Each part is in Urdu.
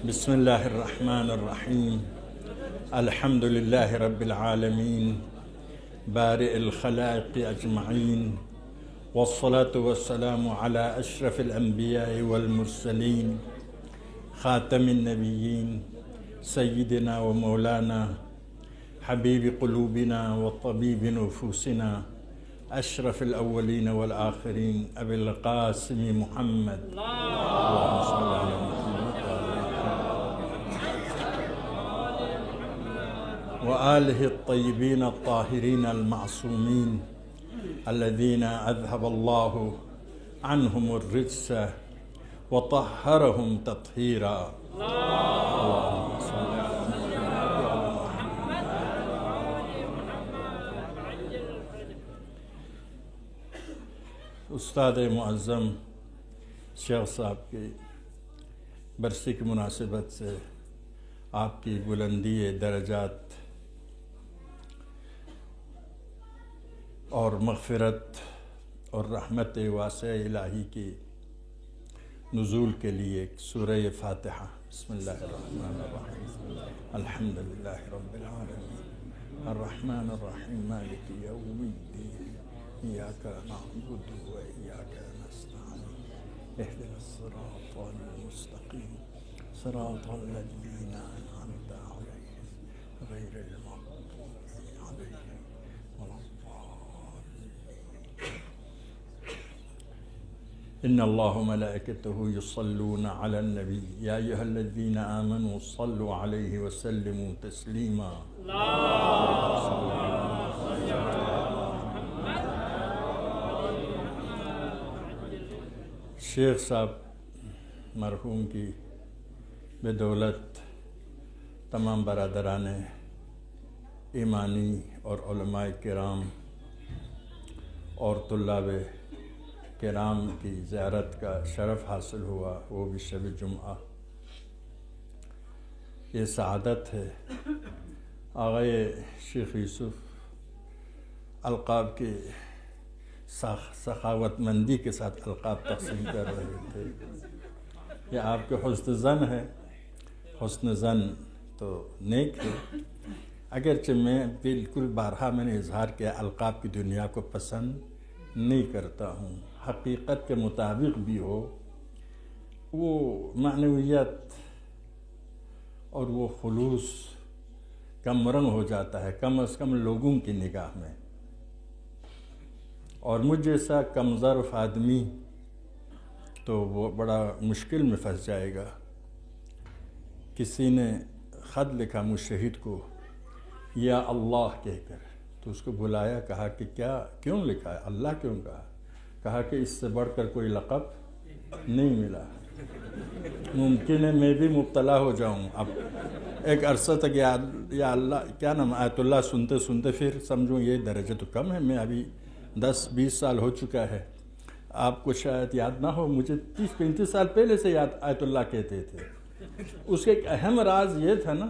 بسم الله الرحمن الرحيم. الحمد لله رب العالمين بارئ الخلائق أجمعين، والصلاة والسلام على أشرف الأنبياء والمرسلين خاتم النبيين سيدنا ومولانا حبيب قلوبنا وطبيب نفوسنا أشرف الأولين والآخرين أبي القاسم محمد اللهم صل على محمد وآله الطيبين الطاهرين المعصومين الذين أذهب الله عنهم الرجس وطهرهم تطهيرا. اللهم صل على محمد. استاد معظم شیخ صاحب کی برسی کی مناسبت سے آپ کی بلندی درجات اور مغفرت اور رحمت واسع الہی کی نزول کے لیے ایک سورہ فاتحہ. بسم اللہ الرحمن الرحیم. الحمد للہ رب العالمین الرحمن الرحیم مالک یوم الدین ایاک نعبد و ایاک نستعین اهدنا الصراط المستقیم صراط الذین انعمت علیہم غیر المغضوب علیہم ولا إن الله وملائكته يصلون على النبي يا أيها الذين آمنوا صلوا عليه وسلموا تسليما. شیخ صاحب مرحوم کی بدولت تمام برادران ایمانی اور علماء کرام اور طلاب کرام کی زیارت کا شرف حاصل ہوا، وہ بھی شب جمعہ. یہ سعادت ہے. آغائے شیخ یوسف القاب کی سخاوت مندی کے ساتھ القاب تقسیم کر رہے تھے. یہ آپ کے حسن ظن ہے. حسن ظن تو نیک ہے، اگرچہ میں بالکل بارہا میں نے اظہار کیا القاب کی دنیا کو پسند نہیں کرتا ہوں. حقیقت کے مطابق بھی ہو، وہ معنویت اور وہ خلوص کم رنگ ہو جاتا ہے، کم از کم لوگوں کی نگاہ میں. اور مجھ جیسا کم ظرف آدمی تو وہ بڑا مشکل میں پھنس جائے گا. کسی نے خط لکھا مشہد کو یا اللہ کہہ کر، تو اس کو بلایا، کہا کہ کیوں لکھا ہے، اللہ کیوں کہا کہ اس سے بڑھ کر کوئی لقب نہیں ملا. ممکن ہے میں بھی مبتلا ہو جاؤں. اب ایک عرصہ تک یا اللہ کیا نام آیت اللہ سنتے سنتے پھر سمجھوں یہ درجہ تو کم ہے. میں ابھی 10-20 سال ہو چکا ہے. آپ کو شاید یاد نہ ہو، مجھے 30-35 سال پہلے سے آیت اللہ کہتے تھے. اس کا ایک اہم راز یہ تھا نا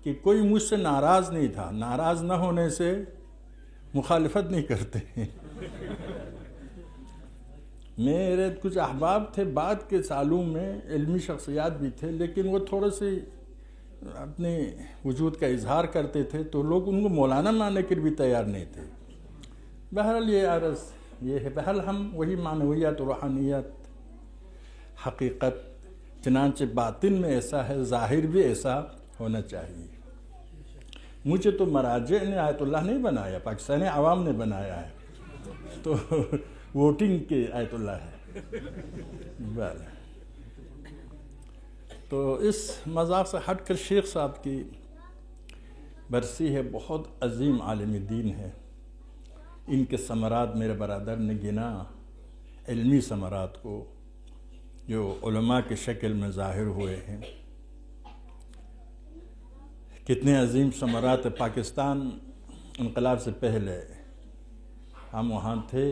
کہ کوئی مجھ سے ناراض نہیں تھا. ناراض نہ ہونے سے مخالفت نہیں کرتے. میرے کچھ احباب تھے بعد کے سالوں میں، علمی شخصیات بھی تھے، لیکن وہ تھوڑے سے اپنے وجود کا اظہار کرتے تھے تو لوگ ان کو مولانا ماننے کے بھی تیار نہیں تھے. بہرحال یہ عرض یہ ہے. بہرحال ہم وہی معنویت روحانیت حقیقت، چنانچہ باطن میں ایسا ہے، ظاہر بھی ایسا ہونا چاہیے. مجھے تو مراجع نے آیت اللہ نہیں بنایا، پاکستانی عوام نے بنایا ہے، تو ووٹنگ کے آیت اللہ ہے. تو اس مذاق سے ہٹ کر شیخ صاحب کی برسی ہے. بہت عظیم عالم دین ہے. ان کے ثمرات میرے برادر نے گنا، علمی ثمرات کو، جو علماء کے شکل میں ظاہر ہوئے ہیں. کتنے عظیم ثمرات. پاکستان انقلاب سے پہلے ہم وہاں تھے،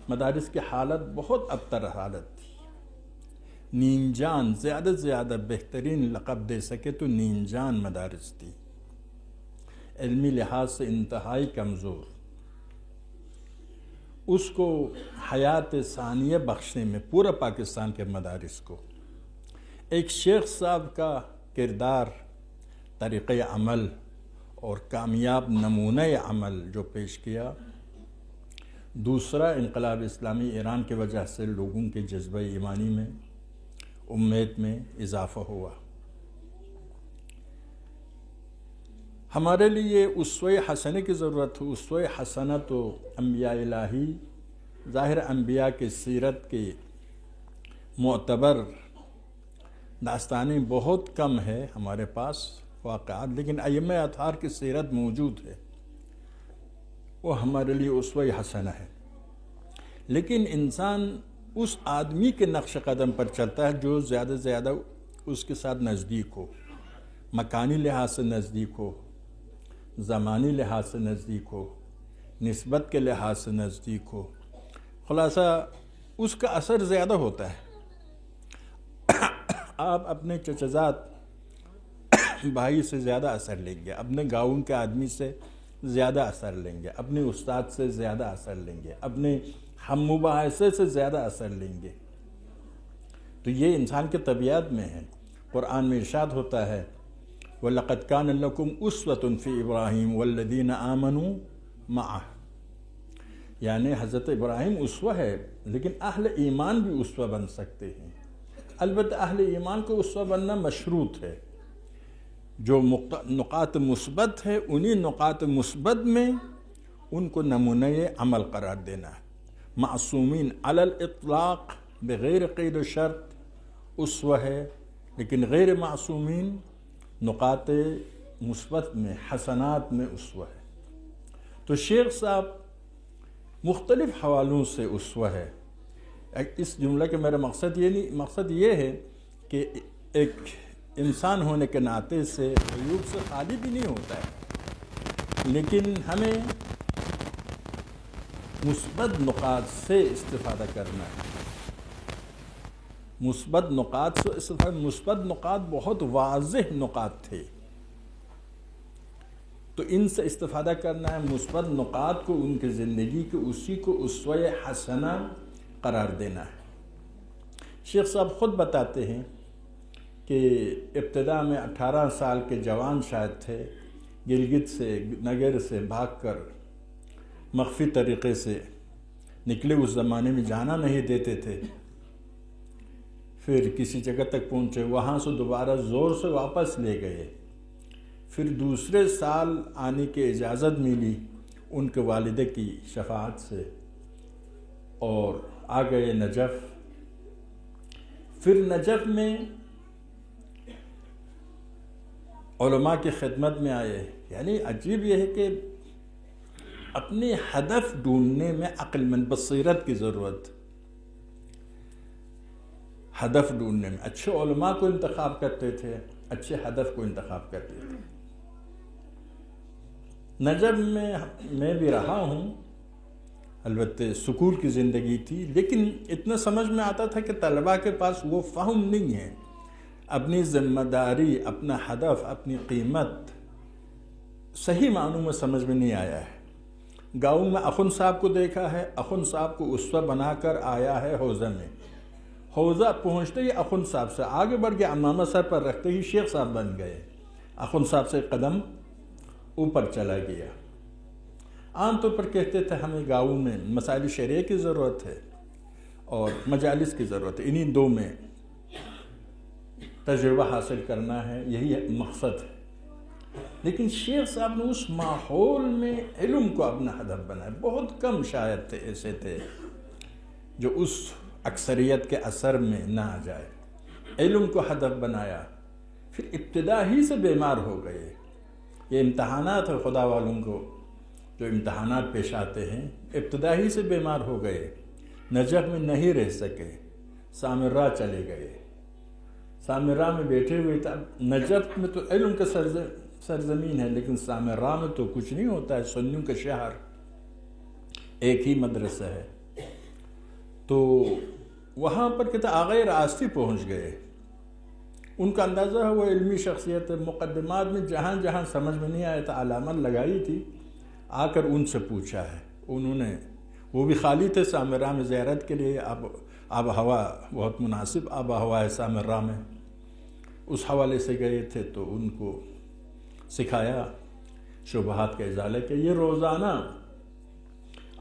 مدارس کی حالت بہت ابتر حالت تھی. نیم جان، زیادہ سے زیادہ بہترین لقب دے سکے تو نیم جان مدارس تھی. علمی لحاظ سے انتہائی کمزور. اس کو حیات ثانیہ بخشنے میں پورا پاکستان کے مدارس کو ایک شیخ صاحب کا کردار، طریقہ عمل اور کامیاب نمونہ عمل جو پیش کیا. دوسرا، انقلاب اسلامی ایران کی وجہ سے لوگوں کے جذبہ ایمانی میں، امید میں اضافہ ہوا. ہمارے لیے اسوہ حسنہ کی ضرورت ہے. اسوہ حسنہ تو انبیاء الہی، ظاہر انبیاء کی سیرت کے معتبر داستانیں بہت کم ہے ہمارے پاس واقعات، لیکن ائمہ اطہار کی سیرت موجود ہے، وہ ہمارے لیے اسوہ حسنہ ہے. لیکن انسان اس آدمی کے نقش قدم پر چلتا ہے جو زیادہ سے زیادہ اس کے ساتھ نزدیک ہو، مکانی لحاظ سے نزدیک ہو، زمانی لحاظ سے نزدیک ہو، نسبت کے لحاظ سے نزدیک ہو. خلاصہ اس کا اثر زیادہ ہوتا ہے. آپ اپنے چچزاد بھائی سے زیادہ اثر لیں گے، اپنے گاؤں کے آدمی سے زیادہ اثر لیں گے، اپنے استاد سے زیادہ اثر لیں گے، اپنے ہم مباحثے سے زیادہ اثر لیں گے. تو یہ انسان کے طبیعت میں ہے. قرآن میں ارشاد ہوتا ہے وَلَقَدْ كَانَ لَكُمْ أُسْوَةٌ فِي إِبْرَاهِيمَ وَالَّذِينَ آمَنُوا مَعَهُ، یعنی حضرت ابراہیم اسوہ ہے، لیکن اہل ایمان بھی اسوہ بن سکتے ہیں. البتہ اہل ایمان کو اسوہ بننا مشروط ہے. جو نقاط مثبت ہے انہی نقاط مثبت میں ان کو نمونہ عمل قرار دینا ہے. معصومین علی الاطلاق بغیر قید و شرط اسوہ ہے، لیکن غیر معصومین نقاط مثبت میں، حسنات میں اسوہ ہے. تو شیخ صاحب مختلف حوالوں سے اسوہ ہے. اس جملہ کے میرا مقصد یہ ہے کہ ایک انسان ہونے کے ناطے سے عیوب سے خالی بھی نہیں ہوتا ہے، لیکن ہمیں مثبت نقاط سے استفادہ کرنا ہے. مثبت نقاط سے استفادہ، مثبت نقاط بہت واضح نقاط تھے، تو ان سے استفادہ کرنا ہے. مثبت نقاط کو ان کی زندگی کے اسی کو اسوہ حسنہ قرار دینا ہے. شیخ صاحب خود بتاتے ہیں کہ ابتدا میں 18 سال کے جوان شاید تھے، گلگت سے نگر سے بھاگ کر مخفی طریقے سے نکلے. اس زمانے میں جانا نہیں دیتے تھے. پھر کسی جگہ تک پہنچے، وہاں سے دوبارہ زور سے واپس لے گئے. پھر دوسرے سال آنے کی اجازت ملی ان کے والدہ کی شفاعت سے، اور آ گئے نجف. پھر نجف میں علماء کی خدمت میں آئے. یعنی عجیب یہ ہے کہ اپنے ہدف ڈھونڈنے میں عقل مند بصیرت کی ضرورت. ہدف ڈھونڈنے میں اچھے علماء کو انتخاب کرتے تھے، اچھے ہدف کو انتخاب کرتے تھے. نجف میں بھی رہا ہوں، البتہ سکول کی زندگی تھی، لیکن اتنا سمجھ میں آتا تھا کہ طلباء کے پاس وہ فہم نہیں ہے. اپنی ذمہ داری، اپنا ہدف، اپنی قیمت صحیح معنوں میں سمجھ میں نہیں آیا ہے. گاؤں میں اخن صاحب کو دیکھا ہے، اخن صاحب کو اسوہ بنا کر آیا ہے حوضہ میں. حوضہ پہنچتے ہی اخن صاحب سے آگے بڑھ کے عمامہ سر پر رکھتے ہی شیخ صاحب بن گئے. اخن صاحب سے قدم اوپر چلا گیا. عام طور پر کہتے تھے ہمیں گاؤں میں مسائل شریعہ کی ضرورت ہے اور مجالس کی ضرورت ہے، انہی دو میں تجربہ حاصل کرنا ہے، یہی مقصد ہے. لیکن شیخ صاحب نے اس ماحول میں علم کو اپنا ہدف بنایا. بہت کم شاید تھے ایسے تھے جو اس اکثریت کے اثر میں نہ آ جائے. علم کو ہدف بنایا. پھر ابتدا ہی سے بیمار ہو گئے. یہ امتحانات ہے خدا والوں کو جو امتحانات پیش آتے ہیں، ابتدا ہی سے بیمار ہو گئے. نجف میں نہیں رہ سکے، سامرہ چلے گئے. سامرہ میں بیٹھے ہوئے تھے. نجف میں تو علم کا سرزمین ہے، لیکن سامرہ میں تو کچھ نہیں ہوتا ہے، سنیوں کا شہر، ایک ہی مدرسہ ہے. تو وہاں پر کہتے آغا راستی پہنچ گئے. ان کا اندازہ ہے وہ علمی شخصیت ہے. مقدمات میں جہاں جہاں سمجھ میں نہیں آیا تھا علامت لگائی تھی، آ کر ان سے پوچھا ہے. انہوں نے، وہ بھی خالی تھے سامرہ میں زیارت کے لیے. آب و ہوا بہت مناسب آب و ہوا ہے سامرہ میں. اس حوالے سے گئے تھے تو ان کو سکھایا شبہات کا ازالہ کہ یہ روزانہ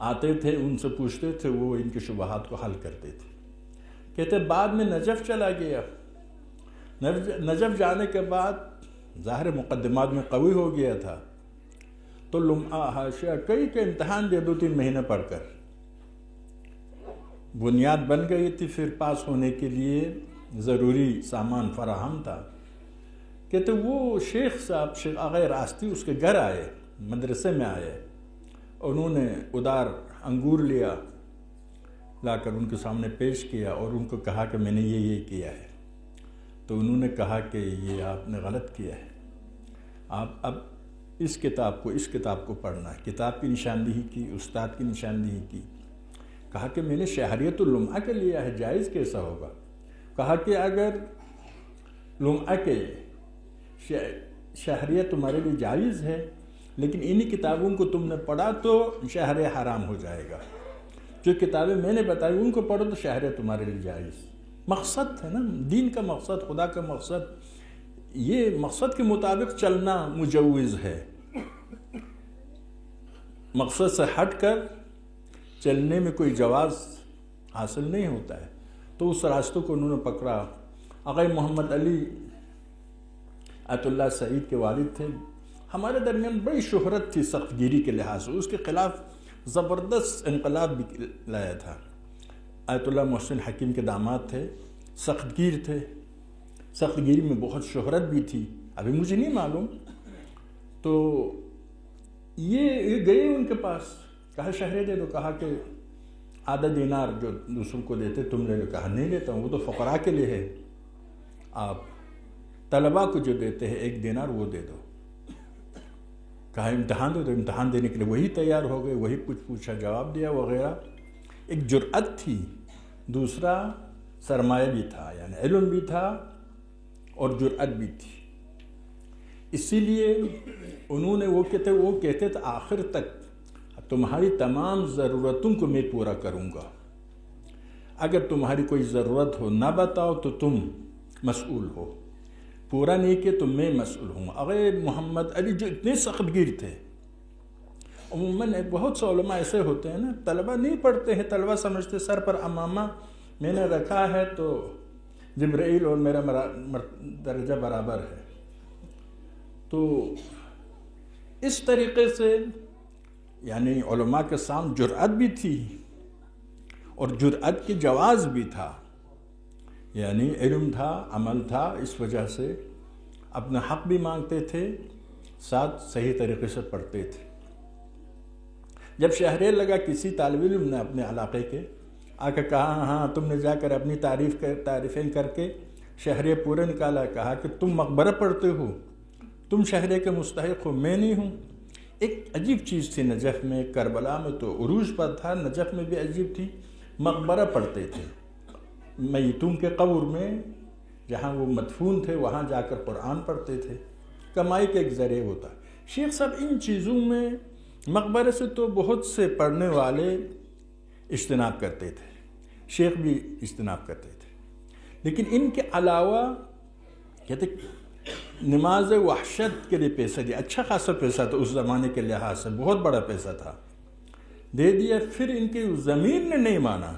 آتے تھے، ان سے پوچھتے تھے، وہ ان کے شبہات کو حل کرتے تھے۔ کہتے بعد میں نجف چلا گیا، نجف جانے کے بعد ظاہر مقدمات میں قوی ہو گیا تھا، تو لمعہ حاشیہ کئی کے امتحان دے 2-3 مہینے پڑھ کر بنیاد بن گئی تھی، پھر پاس ہونے کے لیے ضروری سامان فراہم تھا۔ کہتے وہ شیخ صاحب، شیخ آغا راستی اس کے گھر آئے، مدرسے میں آئے، انہوں نے ادار انگور لیا، لا کر ان کے سامنے پیش کیا اور ان کو کہا کہ میں نے یہ کیا ہے۔ تو انہوں نے کہا کہ یہ آپ نے غلط کیا ہے، آپ اب اس کتاب کو پڑھنا ہے۔ کتاب کی نشاندہی کی، استاد کی نشاندہی کی۔ کہا کہ میں نے شہریت اللمعہ کے لیا ہے، جائز کیسا ہوگا؟ کہا کہ اگر لمعہ کے شہریت تمہارے لیے جائز ہے، لیکن انہی کتابوں کو تم نے پڑھا تو شہر حرام ہو جائے گا۔ جو کتابیں میں نے بتائی ان کو پڑھو تو شہر تمہارے لیے جائز۔ مقصد ہے نا، دین کا مقصد، خدا کا مقصد، یہ مقصد کے مطابق چلنا مجوز ہے۔ مقصد سے ہٹ کر چلنے میں کوئی جواز حاصل نہیں ہوتا ہے۔ تو اس راستوں کو انہوں نے پکڑا۔ آغا محمد علی آیت اللہ سعید کے والد تھے، ہمارے درمیان بڑی شہرت تھی سخت گیری کے لحاظ سے، اس کے خلاف زبردست انقلاب بھی لایا تھا۔ آیت اللہ محسن حکیم کے داماد تھے، سخت گیر تھے، سخت گیری میں بہت شہرت بھی تھی، ابھی مجھے نہیں معلوم۔ تو یہ گئے ان کے پاس، کہا شہرے دے دو، کہا کہ آدھا دینار جو دوسروں کو دیتے تم لے لو۔ کہا نہیں لیتا ہوں، وہ تو فقراء کے لیے ہے، آپ طلباء کو جو دیتے ہیں 1 دینار وہ دے دو۔ کہا امتحان دو، تو امتحان دینے کے لیے وہی تیار ہو گئے، وہی کچھ پوچھا جواب دیا وغیرہ۔ ایک جرأت تھی، دوسرا سرمایہ بھی تھا، یعنی علم بھی تھا اور جرأت بھی تھی۔ اسی لیے انہوں نے وہ کہتے تھے آخر تک تمہاری تمام ضرورتوں کو میں پورا کروں گا، اگر تمہاری کوئی ضرورت ہو نہ بتاؤ تو تم مسئول ہو، پورا نہیں کہ تو میں مسئول ہوں۔ اگر محمد علی جو اتنے سخت گیر تھے، عموماً بہت سے علماء ایسے ہوتے ہیں نا، طلبہ نہیں پڑھتے ہیں، طلبہ سمجھتے سر پر امامہ میں نے رکھا ہے تو جبرائیل اور میرا درجہ برابر ہے۔ تو اس طریقے سے یعنی علماء کے سامنے جرأت بھی تھی اور جرأت کی جواز بھی تھا، یعنی علم تھا، عمل تھا، اس وجہ سے اپنا حق بھی مانگتے تھے، ساتھ صحیح طریقے سے پڑھتے تھے۔ جب شہریت لگا، کسی طالب علم نے اپنے علاقے کے آ کے کہا ہاں تم نے جا کر اپنی تعریفیں کر کے شہریت پورے نکالا، کہا کہ تم مقبرہ پڑھتے ہو، تم شہریت کے مستحق ہو، میں نہیں ہوں۔ ایک عجیب چیز تھی نجف میں، کربلا میں تو عروج پر تھا، نجف میں بھی عجیب تھی، مقبرہ پڑھتے تھے، میتوں کے قبر میں جہاں وہ مدفون تھے وہاں جا کر قرآن پڑھتے تھے، کمائی کا ایک ذریعہ ہوتا۔ شیخ صاحب ان چیزوں میں مقبرے سے تو بہت سے پڑھنے والے اجتناب کرتے تھے، شیخ بھی اجتناب کرتے تھے، لیکن ان کے علاوہ کہتے نماز وحشت کے لیے پیسہ دیا، اچھا خاصا پیسہ تھا اس زمانے کے لحاظ سے، بہت بڑا پیسہ تھا، دے دیا۔ پھر ان کی ضمیر نے نہیں مانا،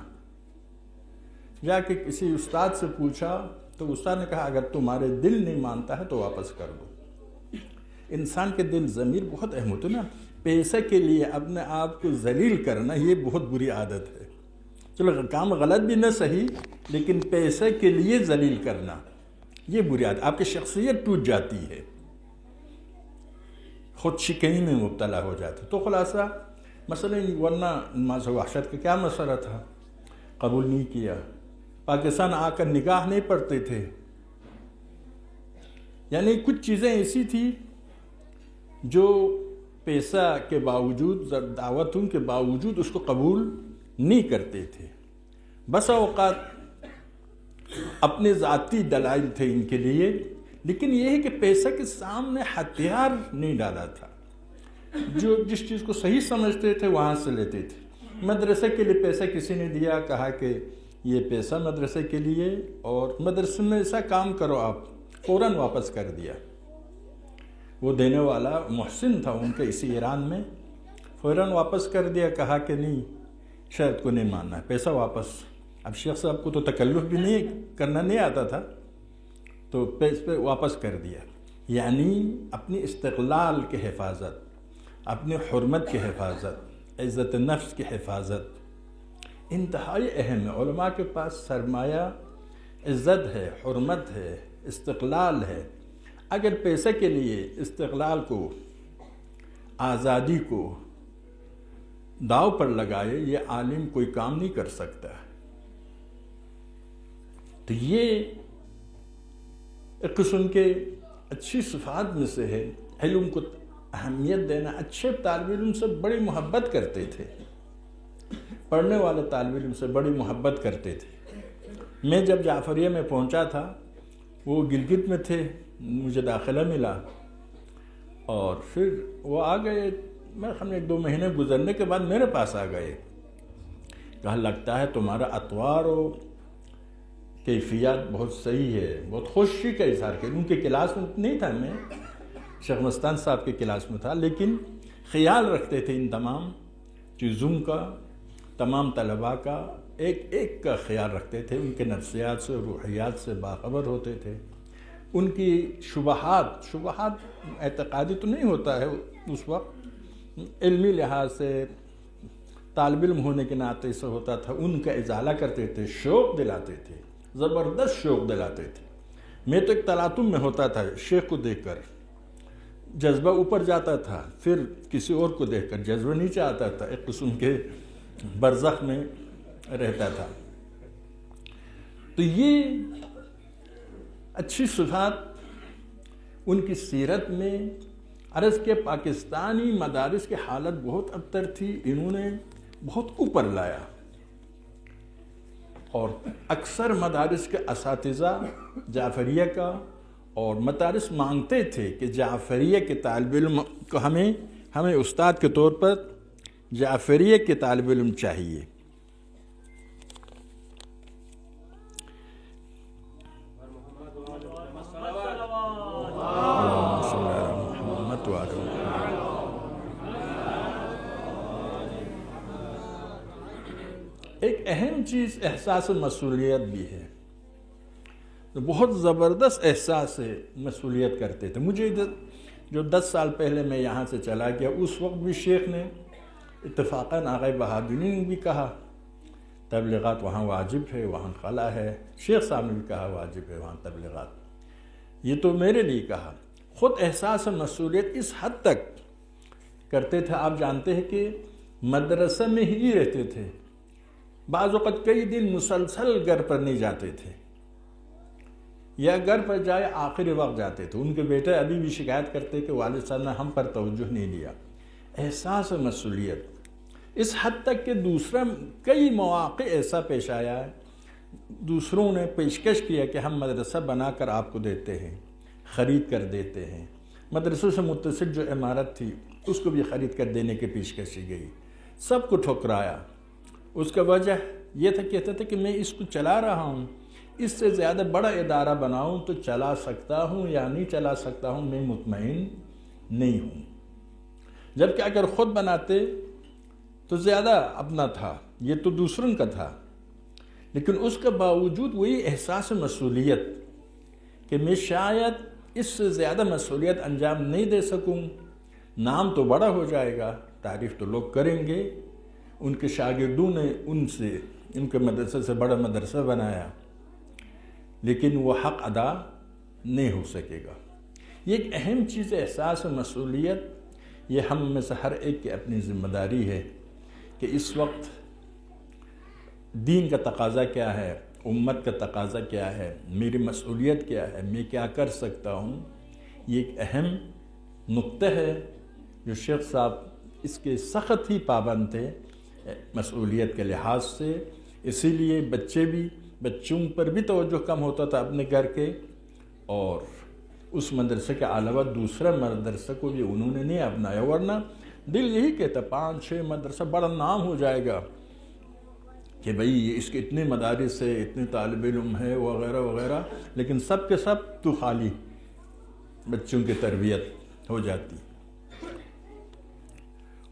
جا کے کسی استاد سے پوچھا تو استاد نے کہا اگر تمہارے دل نہیں مانتا ہے تو واپس کر دو۔ انسان کے دل ضمیر بہت اہم ہوتا ہے نا، پیسہ کے لیے اپنے آپ کو ذلیل کرنا یہ بہت بری عادت ہے۔ چلو کام غلط بھی نہ صحیح، لیکن پیسہ کے لیے ذلیل کرنا یہ بری عادت، آپ کی شخصیت ٹوٹ جاتی ہے، خود شکنی میں مبتلا ہو جاتے۔ تو خلاصہ مثلا ورنہ نماز وحشت کا کیا مسئلہ تھا، قبول نہیں کیا، پاکستان آ کر نکاح نہیں پڑھتے تھے، یعنی کچھ چیزیں ایسی تھی جو پیسہ کے باوجود، دعوتوں کے باوجود اس کو قبول نہیں کرتے تھے۔ بس اوقات اپنے ذاتی دلائل تھے ان کے لیے، لیکن یہ ہے کہ پیسہ کے سامنے ہتھیار نہیں ڈالا تھا، جو جس چیز کو صحیح سمجھتے تھے وہاں سے لیتے تھے۔ مدرسے کے لیے پیسہ کسی نے دیا، کہا کہ یہ پیسہ مدرسے کے لیے، اور مدرسے میں ایسا کام کرو آپ، فوراً واپس کر دیا. وہ دینے والا محسن تھا ان کے اسی ایران میں، فوراً واپس کر دیا. کہا کہ نہیں، شاید کو نہیں ماننا ہے، پیسہ واپس. اب شیخ صاحب کو تو تکلف بھی نہیں کرنا نہیں آتا تھا، تو پیسے واپس کر دیا. یعنی اپنی استقلال کی حفاظت، اپنی حرمت کی حفاظت، عزت نفس کی حفاظت انتہائی اہم ہے. علماء کے پاس سرمایہ عزت ہے، حرمت ہے، استقلال ہے. اگر پیسے کے لیے استقلال کو، آزادی کو داؤ پر لگائے، یہ عالم کوئی کام نہیں کر سکتا. تو یہ ایک قسم کے اچھی صفات میں سے ہے. علم کو اہمیت دینا. اچھے طالب علم سے بڑی محبت کرتے تھے، پڑھنے والے طالب علم سے بڑی محبت کرتے تھے. میں جب جعفریہ میں پہنچا تھا، وہ گلگت میں تھے، مجھے داخلہ ملا اور پھر وہ آ گئے. میں ہم 1-2 مہینے گزرنے کے بعد میرے پاس آ گئے. کہا لگتا ہے تمہارا اطوار و کیفیات بہت صحیح ہے. بہت خوشی کا اظہار کیا. ان کے کلاس میں نہیں تھا، میں شیخ مستان صاحب کے کلاس میں تھا، لیکن خیال رکھتے تھے ان تمام چیزوں کا، تمام طلباء کا ایک ایک کا خیال رکھتے تھے. ان کے نفسیات سے، روحیات سے باخبر ہوتے تھے. ان کی شبہات اعتقادی تو نہیں ہوتا ہے اس وقت، علمی لحاظ سے طالب علم ہونے کے ناطے سے ہوتا تھا. ان کا ازالہ کرتے تھے، شوق دلاتے تھے، زبردست شوق دلاتے تھے. میں تو ایک تلاطم میں ہوتا تھا، شیخ کو دیکھ کر جذبہ اوپر جاتا تھا، پھر کسی اور کو دیکھ کر جذبہ نیچے آتا تھا. ایک قسم کے برزخ میں رہتا تھا. تو یہ اچھی صفات ان کی سیرت میں. عرض کے پاکستانی مدارس کی حالت بہت ابتر تھی، انہوں نے بہت اوپر لایا. اور اکثر مدارس کے اساتذہ جعفریہ کا اور مدارس مانگتے تھے کہ جعفریہ کے طالب علم کو ہمیں استاد کے طور پر جعفریہ کے طالب علم چاہیے. ایک اہم چیز احساس مسئولیت بھی ہے. بہت زبردست احساس مسئولیت کرتے تھے. مجھے جو 10 سال پہلے میں یہاں سے چلا گیا، اس وقت بھی شیخ نے اتفاقاً آغا بہادری نے بھی کہا تبلیغات وہاں واجب ہے، وہاں خلا ہے. شیخ صاحب نے بھی کہا واجب ہے وہاں تبلیغات. یہ تو میرے لیے کہا. خود احساس مسئولیت اس حد تک کرتے تھے. آپ جانتے ہیں کہ مدرسہ میں ہی رہتے تھے. بعض اوقات کئی دن مسلسل گھر پر نہیں جاتے تھے، یا گھر پر جائے آخری وقت جاتے تھے. ان کے بیٹے ابھی بھی شکایت کرتے کہ والد صاحب نے ہم پر توجہ نہیں دیا. احساس مسئولیت اس حد تک کہ دوسرا کئی مواقع ایسا پیش آیا ہے، دوسروں نے پیشکش کیا کہ ہم مدرسہ بنا کر آپ کو دیتے ہیں، خرید کر دیتے ہیں. مدرسوں سے متصل جو عمارت تھی اس کو بھی خرید کر دینے کی پیشکش کی گئی. سب کو ٹھکرایا. اس کا وجہ یہ تھا، کہتا تھا کہ میں اس کو چلا رہا ہوں، اس سے زیادہ بڑا ادارہ بناؤں تو چلا سکتا ہوں یا نہیں چلا سکتا ہوں، میں مطمئن نہیں ہوں. جبکہ اگر خود بناتے تو زیادہ اپنا تھا، یہ تو دوسروں کا تھا. لیکن اس کے باوجود وہی احساس مسئولیت کہ میں شاید اس سے زیادہ مسئولیت انجام نہیں دے سکوں. نام تو بڑا ہو جائے گا، تعریف تو لوگ کریں گے. ان کے شاگردوں نے ان کے مدرسے سے بڑا مدرسہ بنایا، لیکن وہ حق ادا نہیں ہو سکے گا. یہ ایک اہم چیز ہے، احساس مسئولیت. یہ ہم میں سے ہر ایک کی اپنی ذمہ داری ہے کہ اس وقت دین کا تقاضا کیا ہے، امت کا تقاضا کیا ہے، میری مسئولیت کیا ہے، میں کیا کر سکتا ہوں. یہ ایک اہم نقطہ ہے جو شیخ صاحب اس کے سخت ہی پابند تھے مسئولیت کے لحاظ سے. اسی لیے بچوں پر بھی توجہ کم ہوتا تھا اپنے گھر کے، اور اس مدرسے کے علاوہ دوسرا مدرسہ کو بھی انہوں نے نہیں اپنایا. ورنہ دل یہی کہتا 5-6 مدرسہ بڑا نام ہو جائے گا. کہ بھئی اس کے اتنے مدارس ہے، اتنے طالب علم ہے وغیرہ وغیرہ، لیکن سب کے سب تو خالی بچوں کی تربیت ہو جاتی۔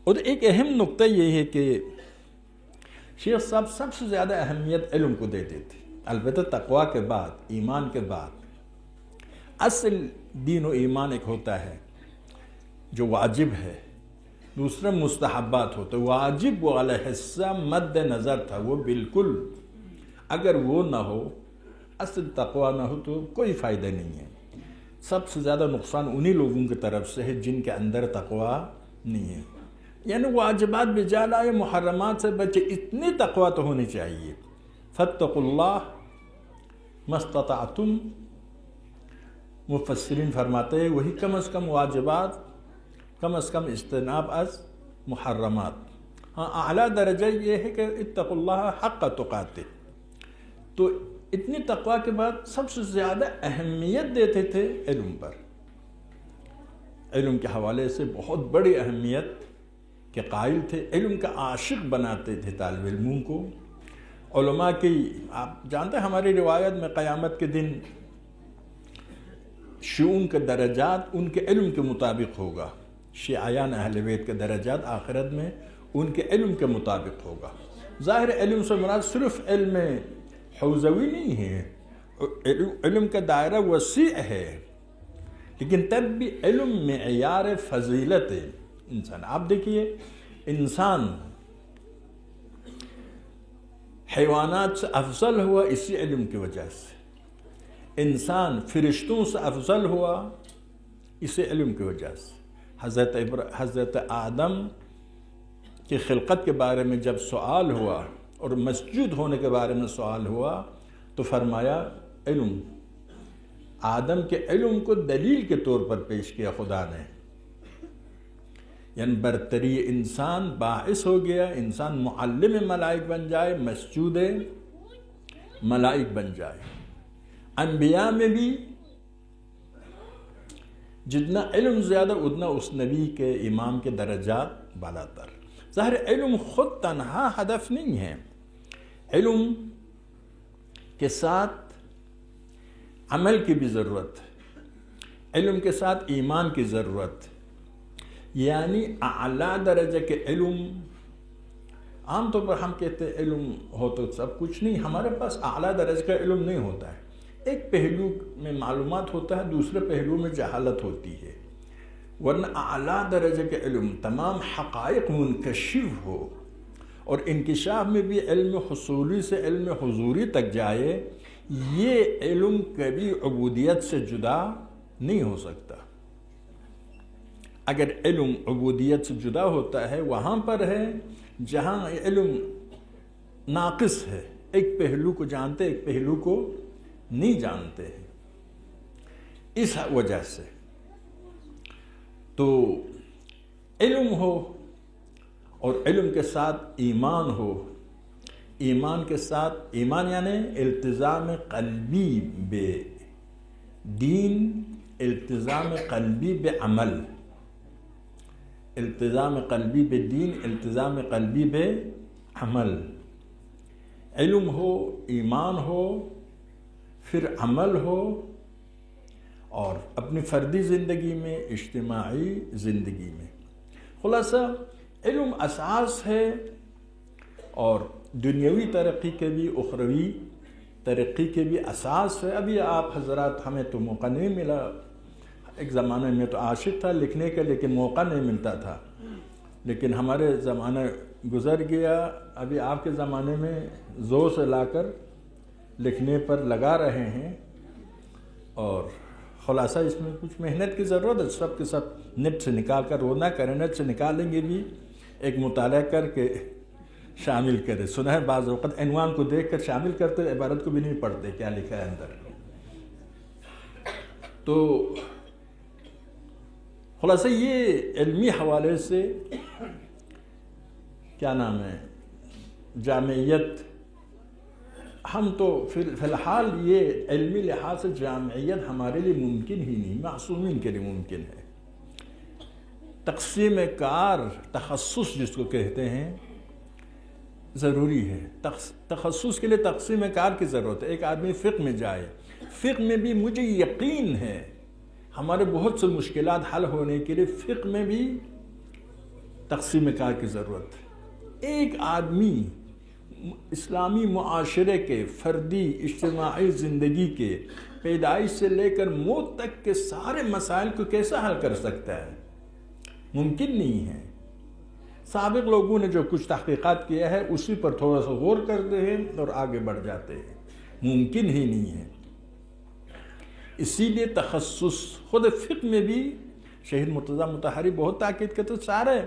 اور ایک اہم نقطہ یہ ہے کہ شیخ صاحب سب سے زیادہ اہمیت علم کو دیتے تھے، البتہ تقویٰ کے بعد، ایمان کے بعد۔ اصل دین و ایمان ایک ہوتا ہے جو واجب ہے، دوسرا مستحبات ہوتا ہے۔ واجب والا حصہ مد نظر تھا، وہ بالکل، اگر وہ نہ ہو، اصل تقویٰ نہ ہو تو کوئی فائدہ نہیں ہے۔ سب سے زیادہ نقصان انہی لوگوں کی طرف سے ہے جن کے اندر تقویٰ نہیں ہے، یعنی واجبات بجا لائے، محرمات سے بچے، اتنی تقویٰ تو ہونی چاہیے۔ فاتقوا اللہ ما استطعتم، مفسرین فرماتے ہیں وہی کم از کم واجبات، کم از کم اجتناب از محرمات۔ ہاں اعلیٰ درجہ یہ ہے کہ اتقوا اللہ حق تقاتہ۔ تو اتنی تقویٰ کے بعد سب سے زیادہ اہمیت دیتے تھے علم پر، علم کے حوالے سے بہت بڑی اہمیت کے قائل تھے، علم کا عاشق بناتے تھے طالب علموں کو۔ علماء کی، آپ جانتے ہیں ہماری روایت میں قیامت کے دن شیعوں کے درجات ان کے علم کے مطابق ہوگا، شیعیان اہل بیت کے درجات آخرت میں ان کے علم کے مطابق ہوگا۔ ظاہر علم سے مراد صرف علم حوزوی نہیں ہے، علم کا دائرہ وسیع ہے، لیکن تب بھی علم معیار فضیلت ہے انسان۔ آپ دیکھیے انسان حیوانات سے افضل ہوا اسی علم کی وجہ سے، انسان فرشتوں سے افضل ہوا اسی علم کی وجہ سے۔ حضرت آدم کی خلقت کے بارے میں جب سوال ہوا اور مسجود ہونے کے بارے میں سوال ہوا تو فرمایا علم، آدم کے علم کو دلیل کے طور پر پیش کیا خدا نے، یعنی برتری انسان باعث ہو گیا انسان معلم ملائک بن جائے، مسجود ملائک بن جائے۔ انبیاء میں بھی جتنا علم زیادہ اتنا اس نبی کے امام کے درجات بالاتر۔ ظاہر علم خود تنہا ہدف نہیں ہے، علم کے ساتھ عمل کی بھی ضرورت ہے، علم کے ساتھ ایمان کی ضرورت، یعنی اعلیٰ درجہ کے علم۔ عام طور پر ہم کہتے ہیں علم ہو تو سب کچھ، نہیں، ہمارے پاس اعلیٰ درجہ کا علم نہیں ہوتا ہے، ایک پہلو میں معلومات ہوتا ہے، دوسرے پہلو میں جہالت ہوتی ہے، ورنہ اعلیٰ درجہ کے علم تمام حقائق منکشف ہو اور انکشاف میں بھی علم حصولی سے علم حضوری تک جائے، یہ علم کبھی عبودیت سے جدا نہیں ہو سکتا۔ اگر علم عبودیت سے جدا ہوتا ہے وہاں پر ہے جہاں علم ناقص ہے، ایک پہلو کو جانتے ایک پہلو کو نہیں جانتے ہیں۔ اس وجہ سے تو علم ہو اور علم کے ساتھ ایمان ہو، ایمان کے ساتھ، ایمان یعنی التزام قلبی بے دین، التزام قلبی بے عمل، التزام قلبی بے دین، التزام قلبی بے عمل۔ علم ہو، ایمان ہو، پھر عمل ہو، اور اپنی فردی زندگی میں، اجتماعی زندگی میں۔ خلاصہ علم اساس ہے، اور دنیاوی ترقی کے بھی، اخروی ترقی کے بھی اساس ہے۔ ابھی آپ حضرات، ہمیں تو موقع نہیں ملا، ایک زمانے میں تو عاشق تھا لکھنے کا، لیکن موقع نہیں ملتا تھا، لیکن ہمارے زمانہ گزر گیا، ابھی آپ کے زمانے میں زور سے لا کر لکھنے پر لگا رہے ہیں، اور خلاصہ اس میں کچھ محنت کی ضرورت ہے، سب کے سب نیٹ سے نکال کر وہ نہ کریں، نیٹ سے نکالیں گے بھی ایک مطالعہ کر کے شامل کرے۔ سنا ہے بعض اوقات عنوان کو دیکھ کر شامل کرتے، عبارت کو بھی نہیں پڑھتے کیا لکھا ہے اندر۔ تو خلاصہ یہ علمی حوالے سے کیا نام ہے جامعیت، ہم تو فی الحال یہ علمی لحاظ سے جامعیت ہمارے لیے ممکن ہی نہیں، معصومین کے لیے ممکن ہے۔ تقسیم کار، تخصص جس کو کہتے ہیں، ضروری ہے، تخصص کے لیے تقسیم کار کی ضرورت ہے۔ ایک آدمی فقہ میں جائے، فقہ میں بھی مجھے یقین ہے ہمارے بہت سے مشکلات حل ہونے کے لیے فقہ میں بھی تقسیم کار کی ضرورت ہے۔ ایک آدمی اسلامی معاشرے کے فردی اجتماعی زندگی کے پیدائش سے لے کر موت تک کے سارے مسائل کو کیسا حل کر سکتا ہے؟ ممکن نہیں ہے۔ سابق لوگوں نے جو کچھ تحقیقات کیا ہے اسی پر تھوڑا سا غور کرتے ہیں اور آگے بڑھ جاتے ہیں، ممکن ہی نہیں ہے۔ اسی لیے تخصص، خود فقہ میں بھی شہید مرتضیٰ مطہری بہت تاکید کرتے ہیں، سارے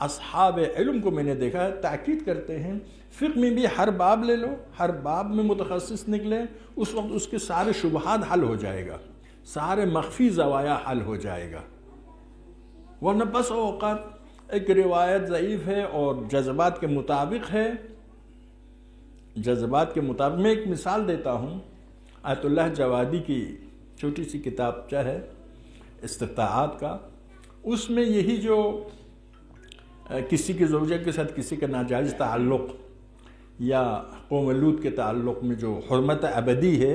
اصحاب علم کو میں نے دیکھا ہے تاکید کرتے ہیں فقہ میں بھی ہر باب لے لو، ہر باب میں متخصص نکلے، اس وقت اس کے سارے شبہات حل ہو جائے گا، سارے مخفی زوایا حل ہو جائے گا۔ ورنہ بس اوقات ایک روایت ضعیف ہے اور جذبات کے مطابق ہے، جذبات کے مطابق۔ میں ایک مثال دیتا ہوں، آیت اللہ جوادی کی چھوٹی سی کتابچہ ہے استطاعات کا، اس میں یہی جو کسی کی زوجہ کے ساتھ کسی کا ناجائز تعلق یا قوم لوط کے تعلق میں جو حرمت ابدی ہے،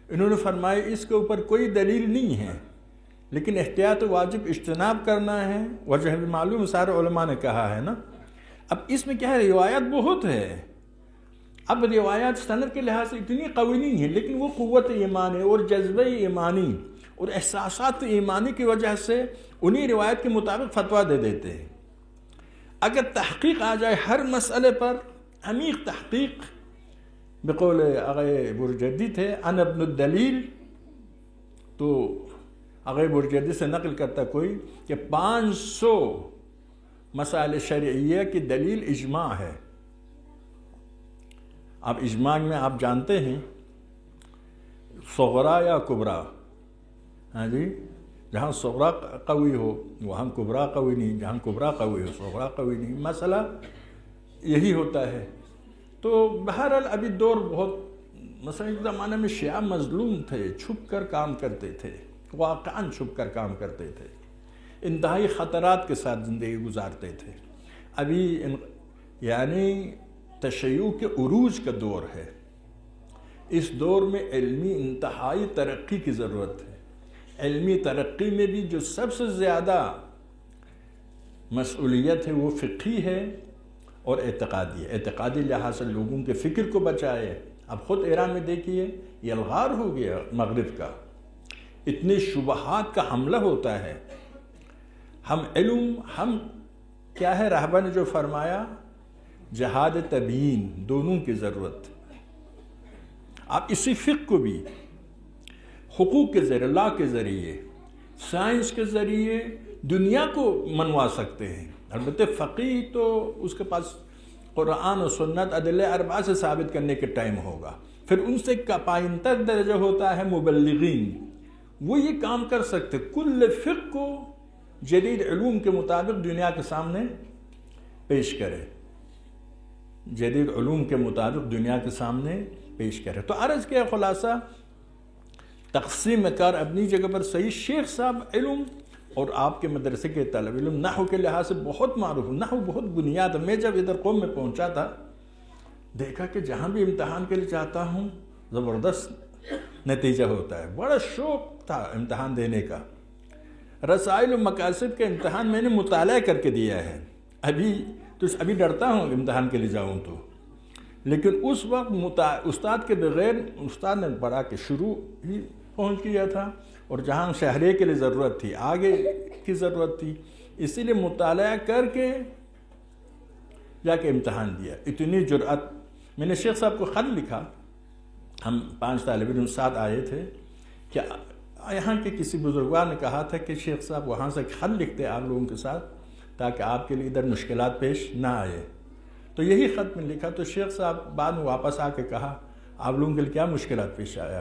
انہوں نے فرمایا اس کے اوپر کوئی دلیل نہیں ہے، لیکن احتیاط واجب اجتناب کرنا ہے، وجہ بھی معلوم سارے علماء نے کہا ہے نا۔ اب اس میں کیا ہے، روایت بہت ہے، اب روایات سند کے لحاظ سے اتنی قوی نہیں ہے، لیکن وہ قوت ایمانی اور جذبہ ایمانی اور احساسات ایمانی کی وجہ سے انہی روایت کے مطابق فتویٰ دے دیتے ہیں۔ اگر تحقیق آ جائے ہر مسئلے پر، عمیق تحقیق، بقول آغا برجردی تھے ان ابن الدلیل، تو آغا برجردی سے نقل کرتا کوئی کہ 500 مسائل شرعیہ کی دلیل اجماع ہے۔ اب اجماع میں آپ جانتے ہیں صغرا یا کبرا، ہاں جی، جہاں صغرا قوی ہو وہاں کبرا قوی نہیں، جہاں کبرا قوی ہو صغرا قوی نہیں، مسئلہ یہی ہوتا ہے۔ تو بہرحال ابھی دور بہت، مثلا ایک زمانے میں شیعہ مظلوم تھے، چھپ کر کام کرتے تھے، واقعاً چھپ کر کام کرتے تھے، انتہائی خطرات کے ساتھ زندگی گزارتے تھے۔ ابھی یعنی تشیع کے عروج کا دور ہے، اس دور میں علمی انتہائی ترقی کی ضرورت ہے۔ علمی ترقی میں بھی جو سب سے زیادہ مسئولیت ہے وہ فقہی ہے اور اعتقادی ہے، اعتقادی لحاظ سے لوگوں کے فکر کو بچائے۔ اب خود ایران میں دیکھیے یہ الغار ہو گیا مغرب کا، اتنے شبہات کا حملہ ہوتا ہے۔ ہم کیا ہے، رہبر نے جو فرمایا جہاد تبیین دونوں کی ضرورت۔ آپ اسی فقہ کو بھی حقوق کے ذریعے، لا کے ذریعے، سائنس کے ذریعے دنیا کو منوا سکتے ہیں۔ البتہ فقیہ تو اس کے پاس قرآن و سنت ادلہ اربعہ سے ثابت کرنے کے ٹائم ہوگا، پھر ان سے پائنتر درجہ ہوتا ہے مبلغین، وہ یہ کام کر سکتے کل فقہ کو جدید علوم کے مطابق دنیا کے سامنے پیش کرے، جدید علوم کے مطابق دنیا کے سامنے پیش کرے۔ تو عرض کیا خلاصہ، تقسیم کار اپنی جگہ پر صحیح۔ شیخ صاحب علم اور آپ کے مدرسے کے طالب علم نحو کے لحاظ سے بہت معروف، نحو بہت بنیاد ہے۔ میں جب ادھر قوم میں پہنچا تھا، دیکھا کہ جہاں بھی امتحان کے لیے چاہتا ہوں زبردست نتیجہ ہوتا ہے، بڑا شوق تھا امتحان دینے کا۔ رسائل و مقاصد کا امتحان میں نے مطالعہ کر کے دیا ہے، ابھی ڈرتا ہوں امتحان کے لیے جاؤں تو، لیکن اس وقت استاد کے بغیر، استاد نے پڑھا کے شروع ہی پہنچ گیا تھا، اور جہاں شہریے کے لیے ضرورت تھی، آگے کی ضرورت تھی، اسی لیے مطالعہ کر کے جا کے امتحان دیا۔ اتنی جرأت، میں نے شیخ صاحب کو خط لکھا، ہم 5 طالب علم ساتھ آئے تھے، کہ یہاں کے کسی بزرگوار نے کہا تھا کہ شیخ صاحب وہاں سے خط لکھتے آپ لوگوں کے ساتھ تاکہ آپ کے لیے ادھر مشکلات پیش نہ آئے۔ تو یہی خط میں لکھا، تو شیخ صاحب بعد میں واپس آ کے کہا آپ لوگوں کے لیے کیا مشکلات پیش آیا،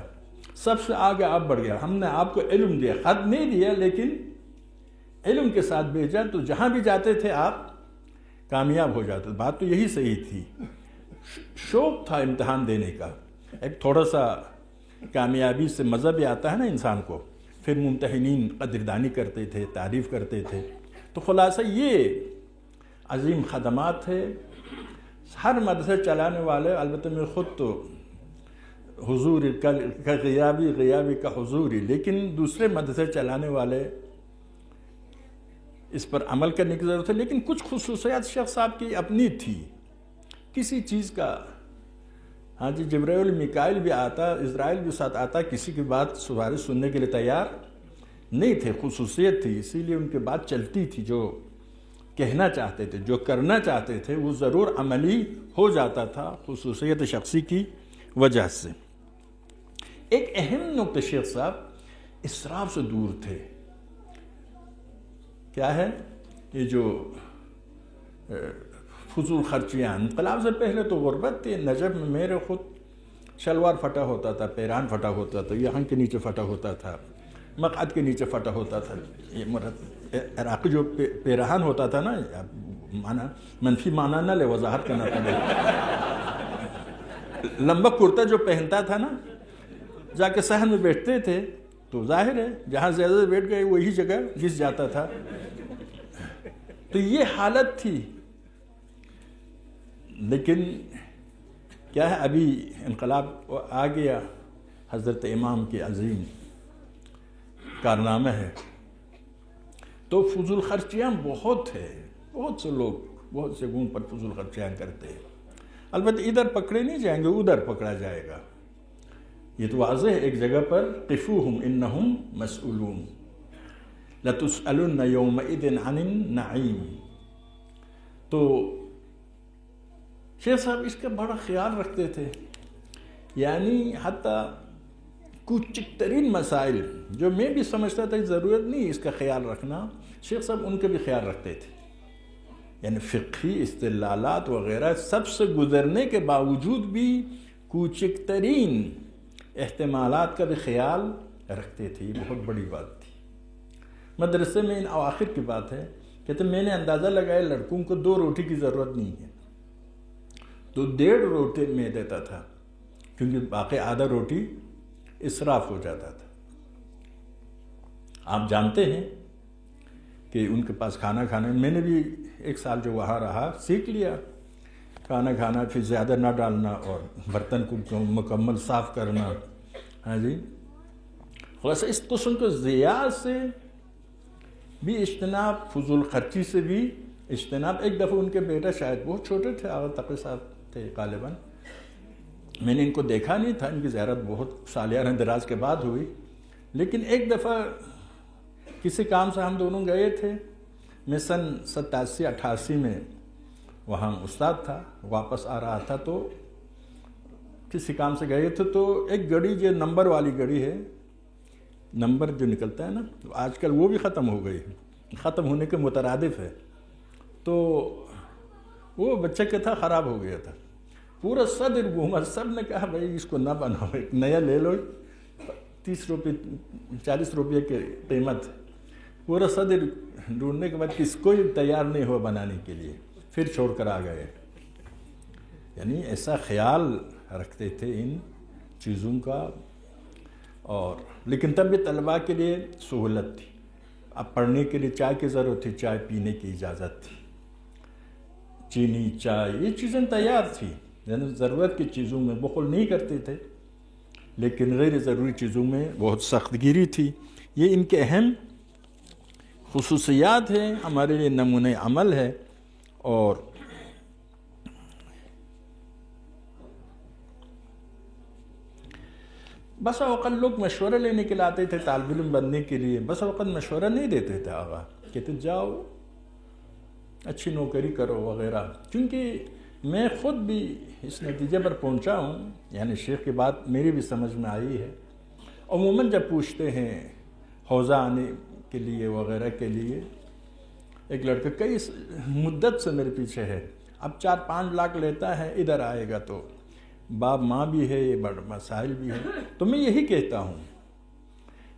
سب سے آگے آپ بڑھ گیا، ہم نے آپ کو علم دیا، خط نہیں دیا لیکن علم کے ساتھ بھیجا، تو جہاں بھی جاتے تھے آپ کامیاب ہو جاتے۔ بات تو یہی صحیح تھی، شوق تھا امتحان دینے کا، ایک تھوڑا سا کامیابی سے مزہ بھی آتا ہے نا انسان کو، پھر ممتحنین قدردانی کرتے تھے، تعریف کرتے تھے۔ تو خلاصہ یہ عظیم خدمات ہے ہر مدرسہ چلانے والے، البتہ میں خود تو حضور کا غیابی کا حضوری، لیکن دوسرے مدرسے چلانے والے اس پر عمل کرنے کی ضرورت ہے. لیکن کچھ خصوصیات شیخ صاحب کی اپنی تھی. کسی چیز کا، ہاں جی، جبرائیل میکائیل بھی آتا، اسرائیل بھی ساتھ آتا، کسی کی بات سفارش سننے کے لیے تیار نہیں تھے. خصوصیت تھی، اسی لیے ان کی بات چلتی تھی. جو کہنا چاہتے تھے، جو کرنا چاہتے تھے، وہ ضرور عملی ہو جاتا تھا خصوصیت شخصی کی وجہ سے. ایک اہم نقطہ، شیخ صاحب اسراف سے دور تھے. کیا ہے؟ یہ جو فضول خرچیاں، انقلاب سے پہلے تو غربت تھی. نجف میں میرے خود شلوار پھٹا ہوتا تھا، پیران پھٹا ہوتا تھا، یہاں کے نیچے پھٹا ہوتا تھا، مقعد کے نیچے پھٹا ہوتا تھا. یہ عراقی جو پیرہن ہوتا تھا نا، معنی منفی معنی نہ لے، وضاحت کرنا پڑے. لمبا کرتا جو پہنتا تھا نا، جا کے صحن میں بیٹھتے تھے تو ظاہر ہے جہاں زیادہ بیٹھ گئے وہی جگہ گھس جاتا تھا. تو یہ حالت تھی. لیکن کیا ہے، ابھی انقلاب آ گیا. حضرت امام کے عظیم کارنامہ ہے. تو فضول خرچیاں بہت ہے. بہت سے لوگ بہت سے گون پر فضول خرچیاں کرتے ہیں. البتہ ادھر پکڑے نہیں جائیں گے، ادھر پکڑا جائے گا. یہ تو واضح ہے ایک جگہ پر، قفوہم انہم مسئولون لتسألن یومئذ عن النعیم. تو شیخ صاحب اس کا بڑا خیال رکھتے تھے. یعنی حتیٰ کچھ ترین مسائل جو میں بھی سمجھتا تھا ضرورت نہیں اس کا خیال رکھنا، شیخ صاحب ان کا بھی خیال رکھتے تھے. یعنی فقہی استدلالات وغیرہ سب سے گزرنے کے باوجود بھی کوچک ترین احتمالات کا بھی خیال رکھتے تھے. یہ بہت بڑی بات تھی. مدرسے میں ان اواخر کی بات ہے، کہتے میں نے اندازہ لگایا لڑکوں کو 2 روٹی کی ضرورت نہیں ہے، تو 1.5 روٹی میں دیتا تھا، کیونکہ باقی آدھا روٹی اسراف ہو جاتا تھا. آپ جانتے ہیں کہ ان کے پاس کھانا کھانا، میں نے بھی 1 سال جو وہاں رہا سیکھ لیا کھانا کھانا، پھر زیادہ نہ ڈالنا اور برتن کو مکمل صاف کرنا. ہاں جی، خلاصہ اس قسم کے ضیاع سے بھی اجتناب، فضول خرچی سے بھی اجتناب. ایک دفعہ ان کے بیٹا شاید بہت چھوٹے تھے، آغا تقی صاحب تھے غالباً، میں نے ان کو دیکھا نہیں تھا، ان کی زیارت بہت سالیانہ دراز کے بعد ہوئی. لیکن ایک دفعہ کسی کام سے ہم دونوں گئے تھے. میں سن 87-88 میں وہاں استاد تھا، واپس آ رہا تھا، تو کسی کام سے گئے تھے. تو ایک گڑی جو نمبر والی گڑی ہے، نمبر جو نکلتا ہے نا، آج کل وہ بھی ختم ہو گئی، ختم ہونے کے مترادف ہے. تو وہ بچے کا تھا، خراب ہو گیا تھا. پورا صدر گھوما، سب نے کہا بھائی اس کو نہ بناؤ، ایک نیا لے لو، 30 روپے 40 روپے کی قیمت. پورا صدر ڈھونڈنے کے بعد کس کوئی تیار نہیں ہوا بنانے کے لیے، پھر چھوڑ کر آ گئے. یعنی ایسا خیال رکھتے تھے ان چیزوں کا. اور لیکن تب بھی طلباء کے لیے سہولت تھی. اب پڑھنے کے لیے چائے کی ضرورت تھی، چائے پینے کی اجازت تھی. چینی، چائے، یہ چیزیں تیار تھی. یعنی ضرورت کی چیزوں میں بخل نہیں کرتے تھے، لیکن غیر ضروری چیزوں میں بہت سخت گیری تھی. یہ ان کے اہم خصوصیات ہیں، ہمارے لیے نمونہ عمل ہے. اور بس اوقات لوگ مشورہ لینے کے لیے آتے تھے، طالب علم بننے کے لیے. بس اوقات مشورہ نہیں دیتے تھے آغا، کہتے جاؤ اچھی نوکری کرو وغیرہ. کیونکہ میں خود بھی اس نتیجے پر پہنچا ہوں، یعنی شیخ کی بات میری بھی سمجھ میں آئی ہے. عموماً جب پوچھتے ہیں حوزہ آنے کے لیے وغیرہ کے لیے، ایک لڑکا کئی مدت سے میرے پیچھے ہے، اب 4-5 لاکھ لیتا ہے، ادھر آئے گا تو باپ ماں بھی ہے، یہ بڑا مسائل بھی ہے. تو میں یہی کہتا ہوں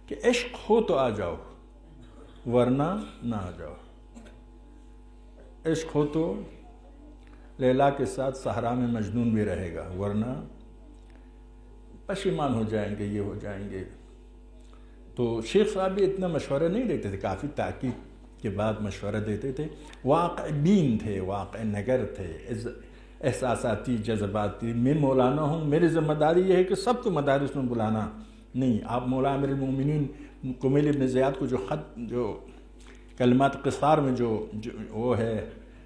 کہ عشق ہو تو آ جاؤ، ورنہ نہ آ جاؤ. عشق ہو تو لیلا کے ساتھ صحرا میں مجنون بھی رہے گا، ورنہ پشیمان ہو جائیں گے، یہ ہو جائیں گے. تو شیخ صاحب بھی اتنا مشورہ نہیں دیتے تھے، کافی تحقیق کے بعد مشورہ دیتے تھے. واقع بین تھے، واقع نگر تھے، احساساتی جذباتی، میں مولانا ہوں، میری ذمہ داری یہ ہے کہ سب کو مدارس میں بلانا نہیں۔ آپ مولا امیر المومنین کمیل ابن زیاد کو جو خط، جو کلمات قصار میں جو وہ ہے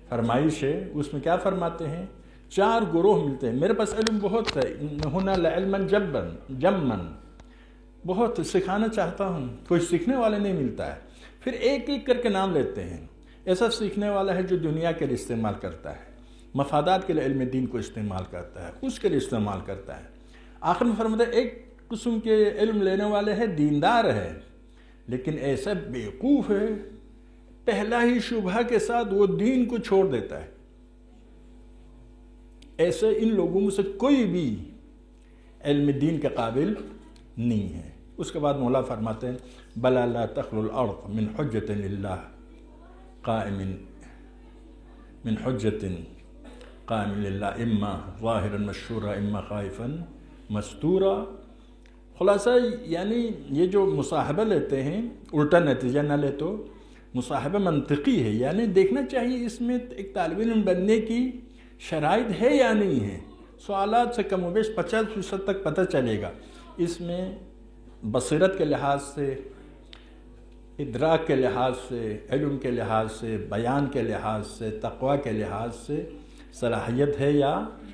فرمائش ہے، اس میں کیا فرماتے ہیں؟ 4 گروہ ملتے ہیں، میرے پاس علم بہت ہے، ہونا لعلما جمن، بہت سکھانا چاہتا ہوں، کوئی سیکھنے والا نہیں ملتا ہے۔ پھر ایک ایک کر کے نام لیتے ہیں۔ ایسا سیکھنے والا ہے جو دنیا کے لیے استعمال کرتا ہے، مفادات کے لیے علم دین کو استعمال کرتا ہے، اس کے لیے استعمال کرتا ہے۔ آخر میں فرماتا ہے ایک قسم کے علم لینے والے ہیں، دیندار ہے، لیکن ایسا بیوقوف ہے، پہلا ہی شبہ کے ساتھ وہ دین کو چھوڑ دیتا ہے۔ ایسے ان لوگوں میں سے کوئی بھی علم دین کے قابل نہیں ہے۔ اس کے بعد مولا فرماتے ہیں بلا لا تخلو الارض من حجت للہ قائم من حجت قائم للہ اما ظاہرا مشہورا اما خائفا مستورا۔ خلاصہ یعنی یہ جو مصاحبہ لیتے ہیں، الٹا نتیجہ نہ لے تو مصاحبہ منطقی ہے، یعنی دیکھنا چاہیے اس میں ایک طالب علم بننے کی شرائط ہے یا نہیں ہے۔ سوالات سے کم و بیش 50% تک پتہ چلے گا۔ اس میں بصیرت کے لحاظ سے، ادراک کے لحاظ سے، علم کے لحاظ سے، بیان کے لحاظ سے، تقوی کے لحاظ سے صلاحیت ہے یا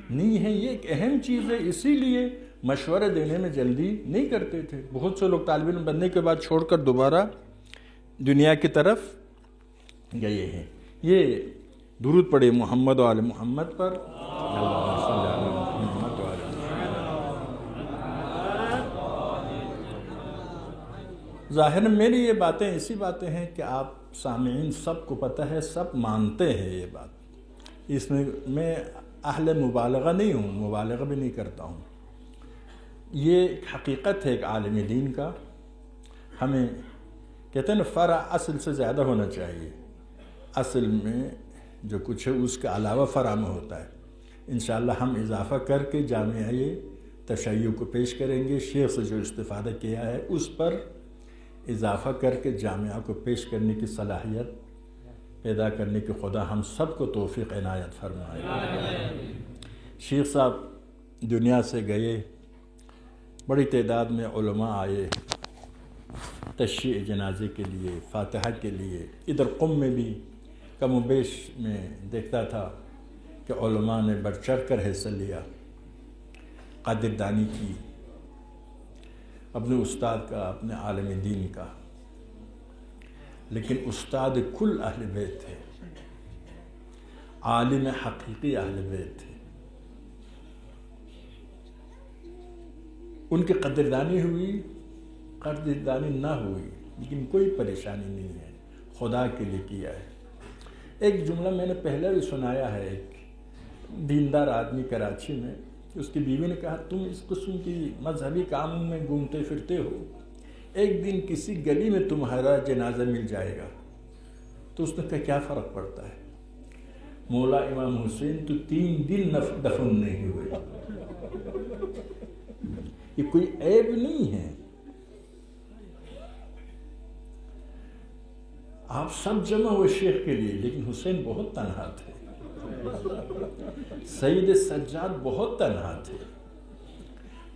نہیں ہے، یہ ایک اہم چیز ہے۔ اسی لیے مشورہ دینے میں جلدی نہیں کرتے تھے۔ بہت سے لوگ طالب علم بننے کے بعد چھوڑ کر دوبارہ دنیا کی طرف گئے ہیں۔ یہ درود پڑھے محمد و آل محمد پر، اللہم صلی علی محمد و آل محمد۔ ظاہر میری یہ باتیں ایسی باتیں ہیں کہ آپ سامعین سب کو پتہ ہے، سب مانتے ہیں یہ بات۔ اس میں اہل مبالغہ نہیں ہوں، مبالغہ بھی نہیں کرتا ہوں۔ یہ ایک حقیقت ہے ایک عالم دین کا۔ ہمیں کہتے ہیں نا فرع اصل سے زیادہ ہونا چاہیے، اصل میں جو کچھ ہے اس کے علاوہ فرع میں ہوتا ہے۔ انشاءاللہ ہم اضافہ کر کے جامعہ تشیع کو پیش کریں گے، شیخ سے جو استفادہ کیا ہے اس پر اضافہ کر کے جامعہ کو پیش کرنے کی صلاحیت پیدا کرنے کی خدا ہم سب کو توفیق عنایت فرمائے۔ شیخ صاحب دنیا سے گئے، بڑی تعداد میں علماء آئے تشییع جنازے کے لیے، فاتحہ کے لیے۔ ادھر قم میں بھی کم و بیش میں دیکھتا تھا کہ علماء نے بڑھ چڑھ کر حصہ لیا، قدردانی کی اپنے استاد کا، اپنے عالم دین کا۔ لیکن استاد کل اہل بیت تھے، عالم حقیقی اہل بیت تھے۔ ان کی قدردانی ہوئی، قدردانی نہ ہوئی، لیکن کوئی پریشانی نہیں ہے، خدا کے لیے کیا ہے۔ ایک جملہ میں نے پہلے بھی سنایا ہے، ایک دیندار آدمی کراچی میں، اس کی بیوی نے کہا تم اس قسم کی مذہبی کاموں میں گھومتے پھرتے ہو، ایک دن کسی گلی میں تمہارا جنازہ مل جائے گا۔ تو اس نے کہا کیا فرق پڑتا ہے، مولا امام حسین تو 3 دن دفن نہیں ہوئے، یہ کوئی عیب نہیں ہے۔ آپ سب جمع ہوئے شیخ کے لیے، لیکن حسین بہت تنہا تھے، سید سجاد بہت تنہا تھے۔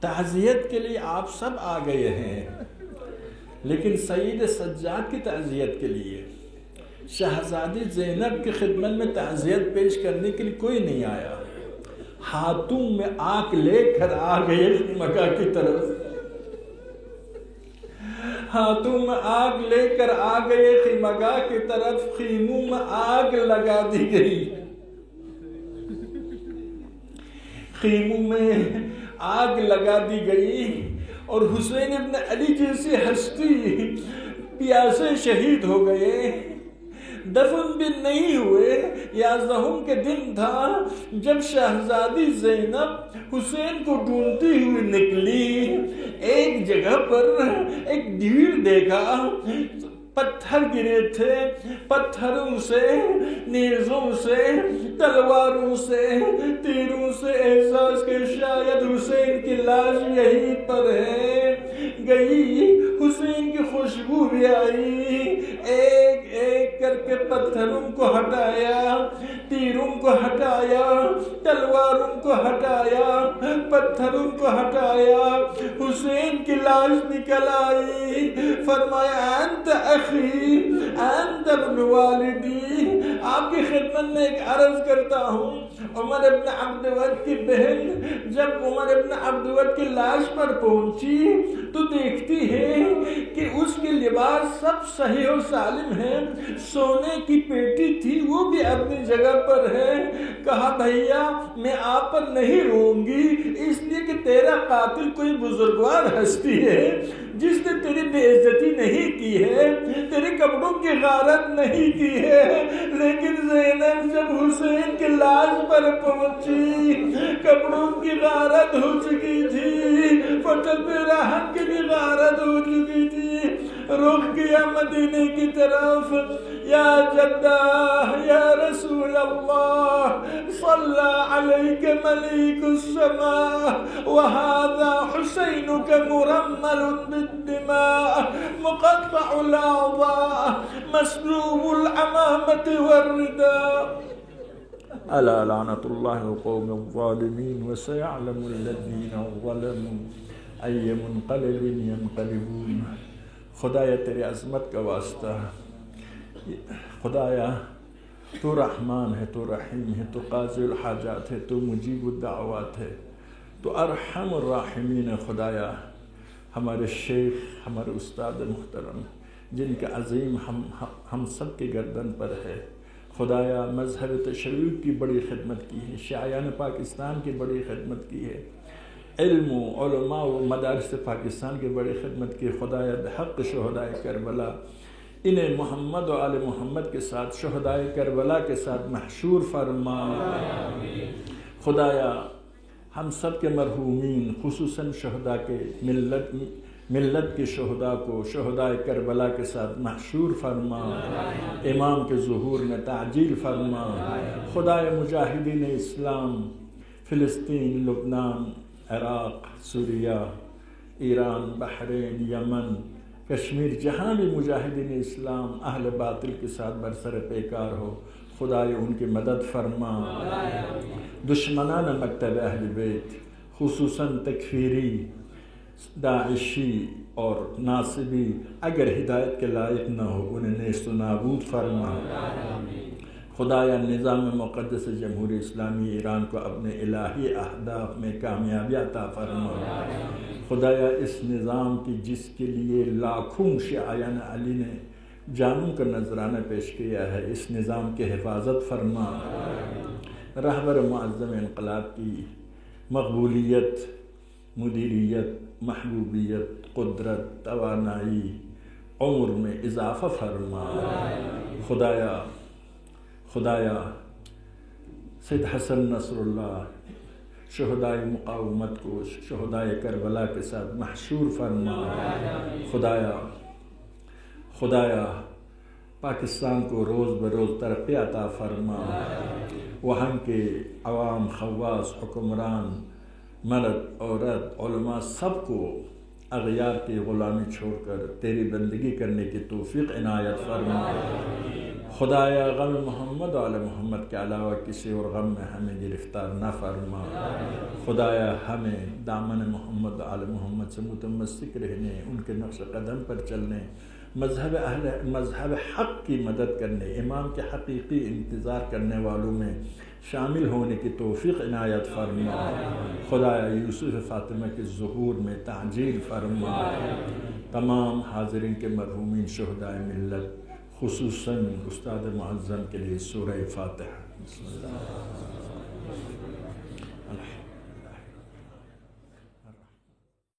تعزیت کے لیے آپ سب آ گئے ہیں، لیکن سید سجاد کی تعزیت کے لیے، شہزادی زینب کی خدمت میں تعزیت پیش کرنے کے لیے کوئی نہیں آیا۔ ہاتھوں میں آگ لے کر آ گئے مکہ کی طرف، ہاتھوں میں آگ لے کر آ گئے خیمگاہ کی طرف، خیموں میں آگ لگا دی گئی، خیموں میں آگ لگا دی گئی، اور حسین ابن علی جیسی ہستی پیاسے شہید ہو گئے، دفن بھی نہیں ہوئے۔ 11 کے دن تھا جب شہزادی زینب حسین کو ڈھونڈتی ہوئی نکلی، ایک جگہ پر ایک ڈھیر دیکھا، پتھر گرے تھے، پتھروں سے، نیزوں سے، تلواروں سے، تیروں سے احساس کہ شاید حسین کی لاش یہیں پر ہے، گئی، حسین کی خوشبو بھی آئی، ایک ایک کر کے پتھروں کو ہٹایا، تیروں کو ہٹایا، تلواروں کو ہٹایا، پتھروں کو ہٹایا، حسین کی لاش نکل آئی، فرمایا انت اخی انت ابن والدی۔ آپ کی خدمت میں ایک عرض کرتا ہوں، عمر ابن عبدود کی بہن جب عمر ابن عبدود کی لاش پر پہنچی تو دیکھتی ہے کہ اس کے لباس سب صحیح و سالم ہے، سونے کی پیٹی تھی وہ بھی اپنی جگہ پر ہے۔ کہا بھیا میں آپ پر نہیں روں گی، اس لیے کہ تیرا قاتل کوئی بزرگوار ہستی ہے جس نے تیری بے عزتی نہیں کی ہے، تیرے کپڑوں کی غارت نہیں کی ہے، لیکن زینب جب حسین کی لاش پر پہنچی کپڑوں کی غارت ہو چکی تھی، فتح راحت کی بھی غارت ہو چکی تھی، رخ کیا مدینے کی طرف، یا جدہ یا رسول اللہ صلی علیک ملیک السماء وہذا حسینک مرمل بالدماء مقطع الاعضاء مسلوب العمامة والرداء الا لعنت اللہ القوم الظالمین وسيعلم الذین ظلموا ای منقلب ینقلبون۔ خدایا تیرے عظمت کا واسطہ، خدایا تو رحمان ہے، تو رحیم ہے، تو قاضی الحاجات ہے، تو مجیب الدعوات ہے، تو ارحم الراحمین ہے۔ خدایا ہمارے شیخ، ہمارے استاد محترم جن کا عظیم ہم سب کے گردن پر ہے، خدایا مذہب تشیع کی بڑی خدمت کی ہے، شیعیان پاکستان کی بڑی خدمت کی ہے، علم و علماء و مدارس پاکستان کی بڑی خدمت کی، خدایا بحق شہدائے کربلا انہیں محمد و آل محمد کے ساتھ، شہدائے کربلا کے ساتھ محشور فرما۔ خدایا ہم سب کے مرحومین خصوصاً شہداء کے ملت کے شہداء کو شہدائے کربلا کے ساتھ محشور فرما، امام کے ظہور میں تعجیل فرما۔ خدایا مجاہدین اسلام فلسطین، لبنان، عراق، سوریہ، ایران، بحرین، یمن، کشمیر، جہاں بھی مجاہدین اسلام اہل باطل کے ساتھ برسر پیکار ہو، خدایا ان کی مدد فرما۔ دشمنان مکتب اہل بیت خصوصاً تکفیری، داعشی اور ناصبی اگر ہدایت کے لائق نہ ہو انہیں نیست و نابود فرما۔ خدایا نظام مقدس جمہوری اسلامی ایران کو اپنے الہی اہداف میں کامیابی عطا فرما۔ خدایا اس نظام کی جس کے لیے لاکھوں شیعیان علی نے جانوں کا نذرانہ پیش کیا ہے، اس نظام کی حفاظت فرما۔ رہبر معظم انقلاب کی مقبولیت، مدیریت، محبوبیت، قدرت، توانائی، عمر میں اضافہ فرما۔ خدایا سید حسن نصر اللہ شہدائے مقاومت کو شہدائے کربلا کے ساتھ محشور فرما۔ خدایا پاکستان کو روز بروز ترقی عطا فرما، وہاں کے عوام، خواص، حکمران، مرد، عورت، علماء سب کو اغیار کی غلامی چھوڑ کر تیری بندگی کرنے کی توفیق عنایت فرما۔ خدایا غم محمد و آل محمد کے علاوہ کسی اور غم میں ہمیں گرفتار نہ فرما۔ خدایا ہمیں دامن محمد و آل محمد سے متمسک رہنے، ان کے نقش قدم پر چلنے، مذہب حق کی مدد کرنے، امام کے حقیقی انتظار کرنے والوں میں شامل ہونے کی توفیق عنایت فرما۔ خدایا یوسف فاطمہ کے ظہور میں تعجیل فرما۔ تمام حاضرین کے مرحومین شہدائے ملت خصوصاً استاد معظم کے لیے سورہ فاتحہ۔